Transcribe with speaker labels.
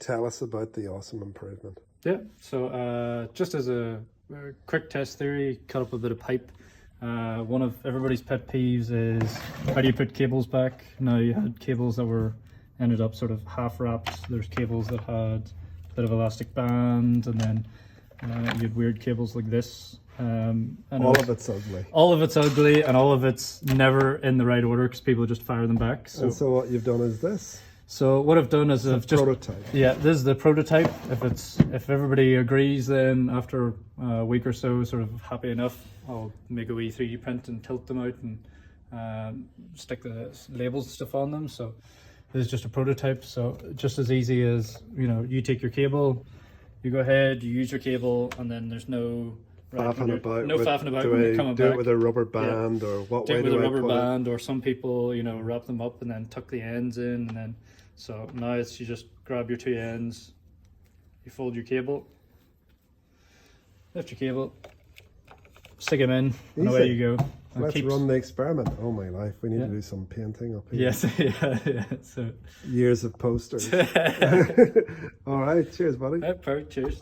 Speaker 1: tell us about the awesome improvement.
Speaker 2: Yeah, so just as a quick test theory, cut up a bit of pipe. One of everybody's pet peeves is how do you put cables back? Now you had cables that were ended up sort of half wrapped. There's cables that had a bit of elastic band, and then you had weird cables like this. And
Speaker 1: All of it's ugly.
Speaker 2: all of it's ugly, and all of it's never in the right order because people just fire them back.
Speaker 1: And so what you've done is this.
Speaker 2: So what I've done is I've just
Speaker 1: Prototype.
Speaker 2: yeah, this is the prototype. If everybody agrees, then after a week or so, sort of happy enough, I'll make a wee 3D print and tilt them out and stick the labels and stuff on them. So this is just a prototype. So just as easy as, you know, you take your cable, you go ahead, you use your cable, and then there's no
Speaker 1: Faffing about.
Speaker 2: no
Speaker 1: with,
Speaker 2: faffing about
Speaker 1: do
Speaker 2: when
Speaker 1: I
Speaker 2: you're coming
Speaker 1: do
Speaker 2: back.
Speaker 1: it with a rubber band or what
Speaker 2: Do
Speaker 1: way
Speaker 2: it with
Speaker 1: do
Speaker 2: a
Speaker 1: I
Speaker 2: rubber
Speaker 1: put it?
Speaker 2: band, or some people, you know, wrap them up and then tuck the ends in, and then so now it's you just grab your two ends, you fold your cable, lift your cable, stick them in, and away
Speaker 1: Easy.
Speaker 2: you go. And
Speaker 1: Let's
Speaker 2: keeps-
Speaker 1: run the experiment. Oh my life, we need
Speaker 2: Yeah.
Speaker 1: to do some painting up here.
Speaker 2: Yes, yeah. So
Speaker 1: Years of posters. All right, cheers, buddy.
Speaker 2: perfect. Cheers.